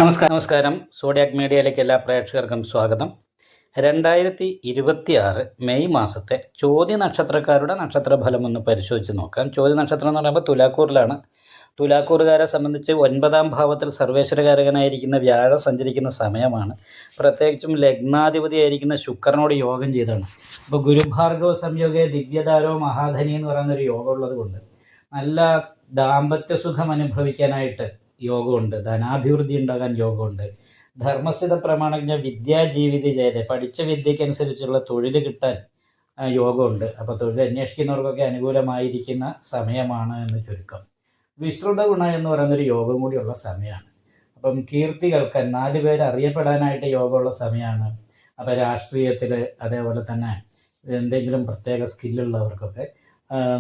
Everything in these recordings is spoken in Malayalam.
നമസ്കാരം. സോഡിയാക് മീഡിയയിലേക്ക് എല്ലാ പ്രേക്ഷകർക്കും സ്വാഗതം. 2026 മെയ് മാസത്തെ ചോതി നക്ഷത്രക്കാരുടെ നക്ഷത്രഫലം ഒന്ന് പരിശോധിച്ച് നോക്കാം. ചോതി നക്ഷത്രം എന്ന് പറയുമ്പോൾ തുലാക്കൂറിലാണ്. തുലാക്കൂറുകാരെ സംബന്ധിച്ച് 9ാം ഭാവത്തിൽ സർവേശ്വരകാരകനായിരിക്കുന്ന വ്യാഴം സഞ്ചരിക്കുന്ന സമയമാണ്. പ്രത്യേകിച്ചും ലഗ്നാധിപതിയായിരിക്കുന്ന ശുക്രനോട് യോഗം ചെയ്താണ്. അപ്പോൾ ഗുരുഭാർഗവ സംയോഗ ദിവ്യദാരോ മഹാധനി എന്ന് പറയുന്നൊരു യോഗം ഉള്ളത് കൊണ്ട് നല്ല ദാമ്പത്യ സുഖം അനുഭവിക്കാനായിട്ട് യോഗമുണ്ട്. ധനാഭിവൃദ്ധി ഉണ്ടാകാൻ യോഗമുണ്ട്. ധർമ്മസ്ഥിത പ്രമാണജ്ഞ വിദ്യാജീവിത ജയത, പഠിച്ച വിദ്യക്കനുസരിച്ചുള്ള തൊഴിൽ കിട്ടാൻ യോഗമുണ്ട്. അപ്പോൾ തൊഴിൽ അന്വേഷിക്കുന്നവർക്കൊക്കെ അനുകൂലമായിരിക്കുന്ന സമയമാണ് എന്ന് ചുരുക്കം. വിശ്രുത ഗുണ എന്ന് പറയുന്നൊരു യോഗം കൂടിയുള്ള സമയമാണ്. അപ്പം കീർത്തികൾക്ക് 4 പേര് അറിയപ്പെടാനായിട്ട് യോഗമുള്ള സമയമാണ്. അപ്പോൾ രാഷ്ട്രീയത്തിൽ അതേപോലെ തന്നെ എന്തെങ്കിലും പ്രത്യേക സ്കില്ലുള്ളവർക്കൊക്കെ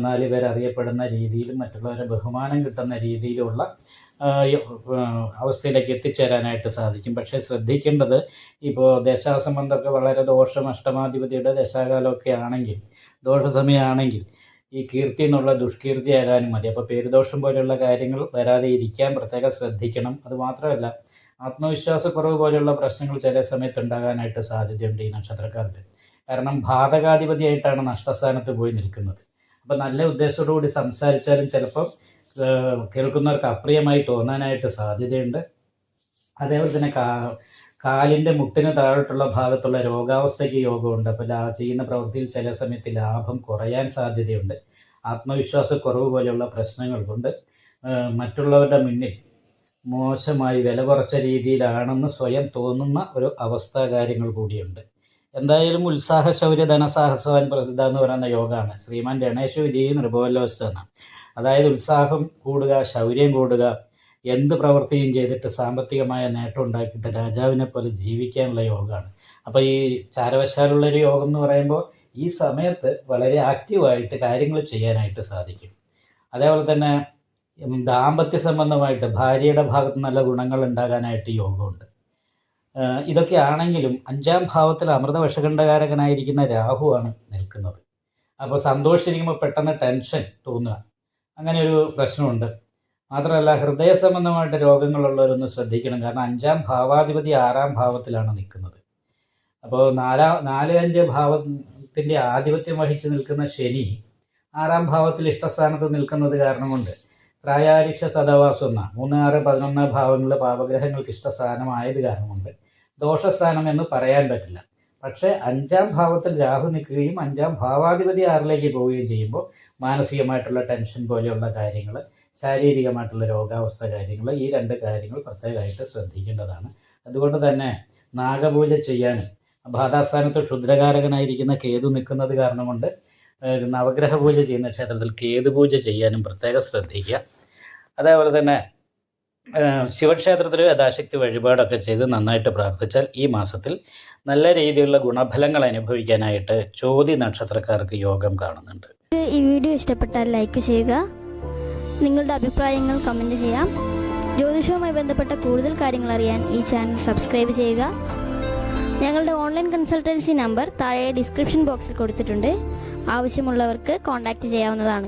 4 പേര് അറിയപ്പെടുന്ന രീതിയിലും മറ്റുള്ളവരെ ബഹുമാനം കിട്ടുന്ന രീതിയിലുള്ള അവസ്ഥയിലേക്ക് എത്തിച്ചേരാനായിട്ട് സാധിക്കും. പക്ഷേ ശ്രദ്ധിക്കേണ്ടത്, ഇപ്പോൾ ദശാസംബന്ധമൊക്കെ വളരെ ദോഷം, അഷ്ടമാധിപതിയുടെ ദശാകാലമൊക്കെ ആണെങ്കിൽ, ദോഷസമയമാണെങ്കിൽ ഈ കീർത്തി എന്നുള്ള ദുഷ്കീർത്തിയാകാനും മതി. അപ്പോൾ പേരുദോഷം പോലെയുള്ള കാര്യങ്ങൾ വരാതെ ഇരിക്കാൻ പ്രത്യേകം ശ്രദ്ധിക്കണം. അതുമാത്രമല്ല, ആത്മവിശ്വാസക്കുറവ് പോലെയുള്ള പ്രശ്നങ്ങൾ ചില സമയത്ത് ഉണ്ടാകാനായിട്ട് സാധ്യതയുണ്ട് ഈ നക്ഷത്രക്കാർക്ക്. കാരണം ഭാതകാധിപതിയായിട്ടാണ് നഷ്ടസ്ഥാനത്ത് പോയി നിൽക്കുന്നത്. അപ്പോൾ നല്ല ഉദ്ദേശത്തോടുകൂടി സംസാരിച്ചാലും ചിലപ്പം കേൾക്കുന്നവർക്ക് അപ്രിയമായി തോന്നാനായിട്ട് സാധ്യതയുണ്ട്. അതേപോലെ തന്നെ കാലിൻ്റെ മുട്ടിന് താഴോട്ടുള്ള ഭാഗത്തുള്ള രോഗാവസ്ഥയ്ക്ക് യോഗമുണ്ട്. അപ്പോൾ ചെയ്യുന്ന പ്രവൃത്തിയിൽ ചില സമയത്ത് ലാഭം കുറയാൻ സാധ്യതയുണ്ട്. ആത്മവിശ്വാസക്കുറവ് പോലെയുള്ള പ്രശ്നങ്ങൾ കൊണ്ട് മറ്റുള്ളവരുടെ മുന്നിൽ മോശമായി വില കുറച്ച രീതിയിലാണെന്ന് സ്വയം തോന്നുന്ന ഒരു അവസ്ഥ കാര്യങ്ങൾ കൂടിയുണ്ട്. എന്തായാലും ഉത്സാഹ ശൗര്യ ധനസാഹസവാൻ പ്രസിദ്ധ എന്ന് പറയുന്ന യോഗമാണ്. ശ്രീമാൻ ഗണേശ വിജയി നിർഭവലോസ്ത എന്ന, അതായത് ഉത്സാഹം കൂടുക, ശൗര്യം കൂടുക, എന്ത് പ്രവൃത്തിയും ചെയ്തിട്ട് സാമ്പത്തികമായ നേട്ടം ഉണ്ടാക്കിയിട്ട് രാജാവിനെ പോലെ ജീവിക്കാനുള്ള യോഗമാണ്. അപ്പോൾ ഈ ചാരവശാലുള്ളൊരു യോഗം എന്ന് പറയുമ്പോൾ ഈ സമയത്ത് വളരെ ആക്റ്റീവായിട്ട് കാര്യങ്ങൾ ചെയ്യാനായിട്ട് സാധിക്കും. അതേപോലെ തന്നെ ദാമ്പത്യ സംബന്ധമായിട്ട് ഭാര്യയുടെ ഭാഗത്ത് നല്ല ഗുണങ്ങൾ ഉണ്ടാകാനായിട്ട് യോഗമുണ്ട്. ഇതൊക്കെ ആണെങ്കിലും 5ാം ഭാവത്തിൽ അമൃതവശകണ്ഠകാരകനായിരിക്കുന്ന രാഹുവാണ് നിൽക്കുന്നത്. അപ്പോൾ സന്തോഷിച്ചിരിക്കുമ്പോൾ പെട്ടെന്ന് ടെൻഷൻ തോന്നുക, അങ്ങനെ ഒരു പ്രശ്നമുണ്ട്. മാത്രമല്ല, ഹൃദയ സംബന്ധമായിട്ട് രോഗങ്ങളുള്ളവരൊന്ന് ശ്രദ്ധിക്കണം. കാരണം 5ാം ഭാവാധിപതി 6ാം ഭാവത്തിലാണ് നിൽക്കുന്നത്. അപ്പോൾ 4-5 ഭാവത്തിൻ്റെ ആധിപത്യം വഹിച്ച് നിൽക്കുന്ന ശനി 6ാം ഭാവത്തിൽ ഇഷ്ടസ്ഥാനത്ത് നിൽക്കുന്നത് കാരണം കൊണ്ട് പ്രായാരിക്ഷ സദവാസം 3, 6, 11 ഭാവങ്ങളിലെ പാപഗ്രഹങ്ങൾക്ക് ഇഷ്ടസ്ഥാനമായത് കാരണം കൊണ്ട് ദോഷസ്ഥാനം എന്ന് പറയാൻ പറ്റില്ല. പക്ഷേ 5ാം ഭാവത്തിൽ രാഹു നിൽക്കുകയും 5ാം ഭാവാധിപതി 6ലേക്ക് പോവുകയും ചെയ്യുമ്പോൾ മാനസികമായിട്ടുള്ള ടെൻഷൻ പോലെയുള്ള കാര്യങ്ങൾ, ശാരീരികമായിട്ടുള്ള രോഗാവസ്ഥ കാര്യങ്ങൾ, ഈ 2 കാര്യങ്ങൾ പ്രത്യേകമായിട്ട് ശ്രദ്ധിക്കേണ്ടതാണ്. അതുകൊണ്ട് തന്നെ നാഗപൂജ ചെയ്യാനും, ബാധാസ്ഥാനത്ത് ക്ഷുദ്രകാരകനായിരിക്കുന്ന കേതു നിൽക്കുന്നത് കാരണം കൊണ്ട് നവഗ്രഹ പൂജ ചെയ്യുന്ന ക്ഷേത്രത്തിൽ കേതുപൂജ ചെയ്യാനും പ്രത്യേകം ശ്രദ്ധിക്കുക. അതേപോലെ തന്നെ ശിവക്ഷേത്രത്തിൽ യഥാശക്തി വഴിപാടൊക്കെ ചെയ്ത് നന്നായിട്ട് പ്രാർത്ഥിച്ചാൽ ഈ മാസത്തിൽ നല്ല രീതിയിലുള്ള ഗുണഫലങ്ങൾ അനുഭവിക്കാനായിട്ട് ചോതി നക്ഷത്രക്കാർക്ക് യോഗം കാണുന്നുണ്ട്. ഈ വീഡിയോ ഇഷ്ടപ്പെട്ടാൽ ലൈക്ക് ചെയ്യുക, നിങ്ങളുടെ അഭിപ്രായങ്ങൾ കമൻറ്റ് ചെയ്യാം. ജ്യോതിഷവുമായി ബന്ധപ്പെട്ട കൂടുതൽ കാര്യങ്ങൾ അറിയാൻ ഈ ചാനൽ സബ്സ്ക്രൈബ് ചെയ്യുക. ഞങ്ങളുടെ ഓൺലൈൻ കൺസൾട്ടൻസി നമ്പർ താഴെ ഡിസ്ക്രിപ്ഷൻ ബോക്സിൽ കൊടുത്തിട്ടുണ്ട്. ആവശ്യമുള്ളവർക്ക് കോൺടാക്റ്റ് ചെയ്യാവുന്നതാണ്.